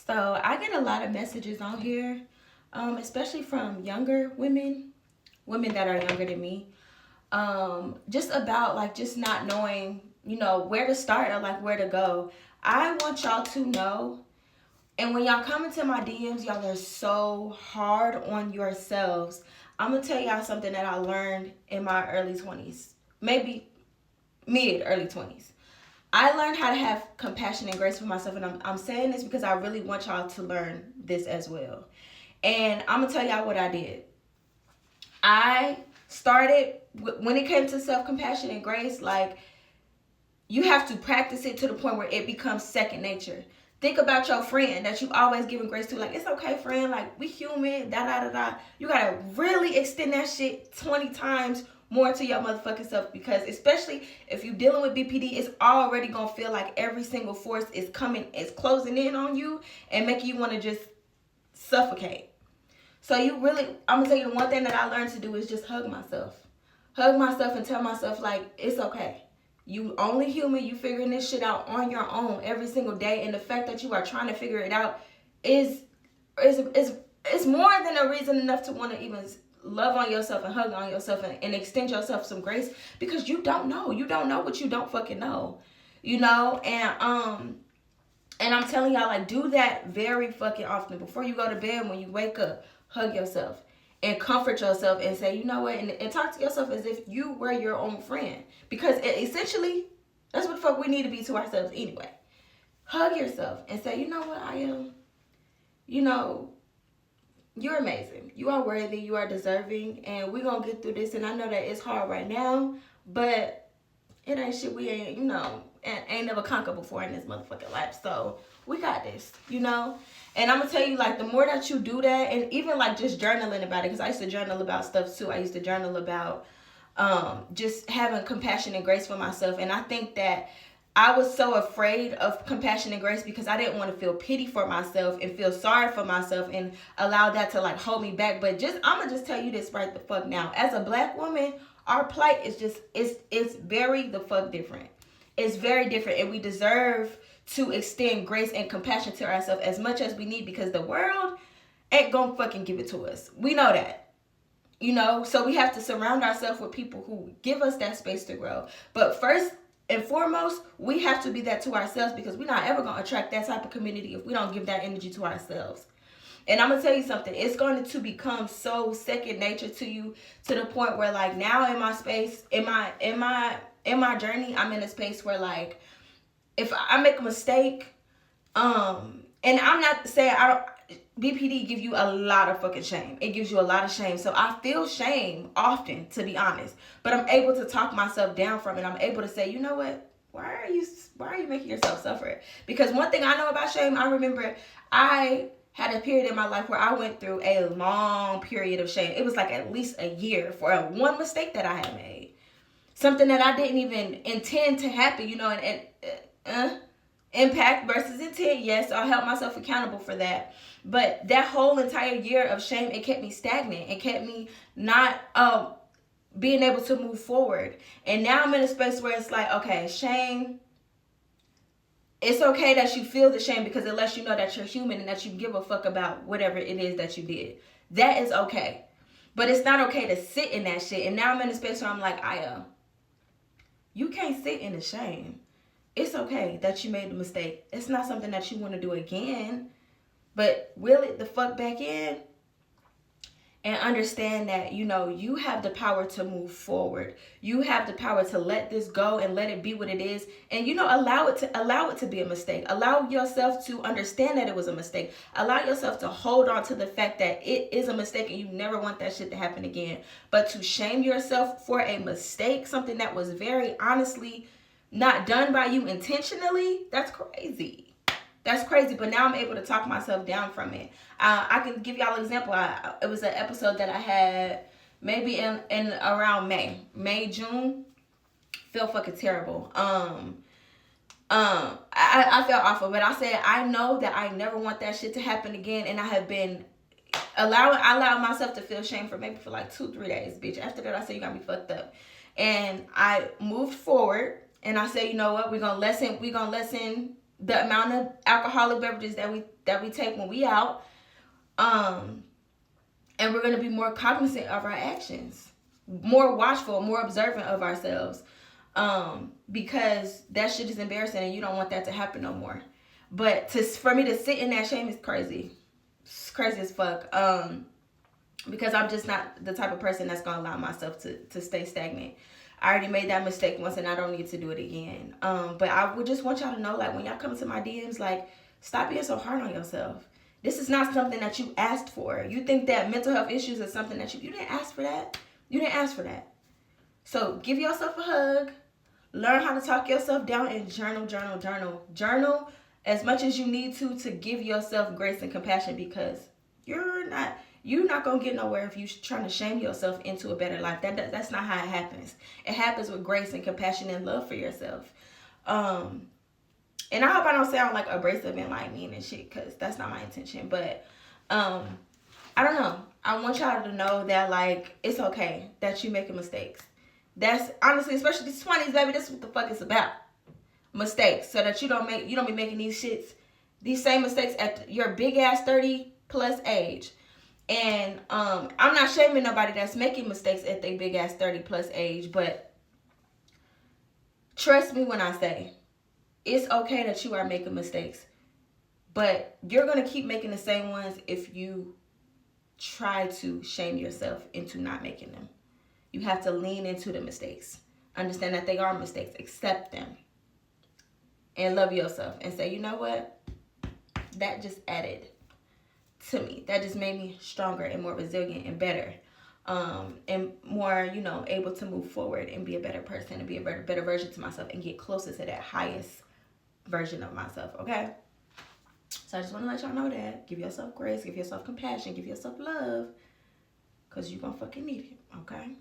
So I get a lot of messages on here, especially from younger women, women that are younger than me, just about like just not knowing, where to start or like where to go. I want y'all to know, and when y'all come into my DMs, y'all are so hard on yourselves. I'm gonna tell y'all something that I learned in my early 20s, maybe mid early 20s. I learned how to have compassion and grace for myself, and I'm saying this because I really want y'all to learn this as well. And I'm gonna tell y'all what I did. I started when it came to self compassion and grace, like you have to practice it to the point where it becomes second nature. Think about your friend that you always giving grace to. Like, it's okay, friend. Like, we human. Da da da da. You gotta really extend that shit 20 times more to your motherfucking self, because especially if you're dealing with BPD, it's already gonna feel like every single force is coming, is closing in on you and making you want to just suffocate. So you really, I'm gonna tell you the one thing that I learned to do is just hug myself and tell myself like it's okay. You only human. You figuring this shit out on your own every single day, and the fact that you are trying to figure it out is is more than a reason enough to want to even love on yourself and hug on yourself and extend yourself some grace, because you don't know. You don't know what you don't fucking know. And I'm telling y'all, like, do that very fucking often. Before you go to bed, when you wake up, hug yourself and comfort yourself and say, you know what, and talk to yourself as if you were your own friend. Because essentially, that's what the fuck we need to be to ourselves anyway. Hug yourself and say, you know what, I am, you know, you're amazing. You are worthy. You are deserving. And we're going to get through this. And I know that it's hard right now, but it ain't shit we ain't, ain't never conquered before in this motherfucking life. So we got this. And I'm gonna tell you, like, the more that you do that, and even like just journaling about it, because I used to journal about stuff too. I used to journal about just having compassion and grace for myself. And I think that I was so afraid of compassion and grace because I didn't want to feel pity for myself and feel sorry for myself and allow that to like hold me back. But I'm gonna just tell you this right the fuck now. As a black woman, our plight is just it's very the fuck different. It's very different, and we deserve to extend grace and compassion to ourselves as much as we need, because the world ain't gonna fucking give it to us. We know that. So we have to surround ourselves with people who give us that space to grow. But first and foremost, we have to be that to ourselves, because we're not ever gonna attract that type of community if we don't give that energy to ourselves. And I'm gonna tell you something, it's going to become so second nature to you, to the point where, like, now in my space, in my journey, I'm in a space where, like, if I make a mistake, and I'm not saying I don't, BPD give you a lot of fucking shame. It gives you a lot of shame. So I feel shame often, to be honest. But I'm able to talk myself down from it. I'm able to say, you know what? Why are you making yourself suffer? Because one thing I know about shame, I remember I had a period in my life where I went through a long period of shame. It was like at least a year for one mistake that I had made. Something that I didn't even intend to happen, impact versus intent. Yes, I held myself accountable for that. But that whole entire year of shame, it kept me stagnant. It kept me not being able to move forward. And now I'm in a space where it's like, okay, shame, it's okay that you feel the shame, because it lets you know that you're human and that you give a fuck about whatever it is that you did. That is okay. But it's not okay to sit in that shit. And now I'm in a space where I'm like, you can't sit in the shame. It's okay that you made the mistake. It's not something that you want to do again. But reel it the fuck back in and understand that, you have the power to move forward. You have the power to let this go and let it be what it is. And, allow it to be a mistake. Allow yourself to understand that it was a mistake. Allow yourself to hold on to the fact that it is a mistake and you never want that shit to happen again. But to shame yourself for a mistake, something that was very honestly not done by you intentionally, that's crazy. That's crazy. But now I'm able to talk myself down from it. I can give y'all an example. It was an episode that I had maybe in around June. Feel fucking terrible. I felt awful, but I said I know that I never want that shit to happen again, and I have been I allowed myself to feel shame for like 2-3 days, bitch. After that, I said, you got me fucked up, and I moved forward, and I said, you know what, we're gonna lessen the amount of alcoholic beverages that we take when we out. And we're gonna be more cognizant of our actions, more watchful, more observant of ourselves. Because that shit is embarrassing and you don't want that to happen no more. But for me to sit in that shame is crazy. It's crazy as fuck. Because I'm just not the type of person that's gonna allow myself to stay stagnant. I already made that mistake once and I don't need to do it again. But I would just want y'all to know, like, when y'all come to my DMs, like, stop being so hard on yourself. This is not something that you asked for. You think that mental health issues is something that you didn't ask for that. You didn't ask for that. So give yourself a hug. Learn how to talk yourself down and journal. Journal as much as you need to give yourself grace and compassion, because you're not gonna get nowhere if you're trying to shame yourself into a better life. That's not how it happens. It happens with grace and compassion and love for yourself. And I hope I don't sound like abrasive and like mean and shit, because that's not my intention. But I don't know. I want y'all to know that, like, it's okay that you making mistakes. That's honestly, especially these 20s, baby, this is what the fuck it's about. Mistakes. So that you don't be making these same mistakes at your big ass 30 plus age. And I'm not shaming nobody that's making mistakes at their big ass 30 plus age, but trust me when I say it's okay that you are making mistakes, but you're going to keep making the same ones if you try to shame yourself into not making them. You have to lean into the mistakes. Understand that they are mistakes. Accept them. And love yourself. And say, you know what? That just added to me. That just made me stronger and more resilient and better. And more, able to move forward and be a better person and be a better version to myself and get closer to that highest version of myself, okay? So I just want to let y'all know that. Give yourself grace, give yourself compassion, give yourself love, because you're going to fucking need it, okay?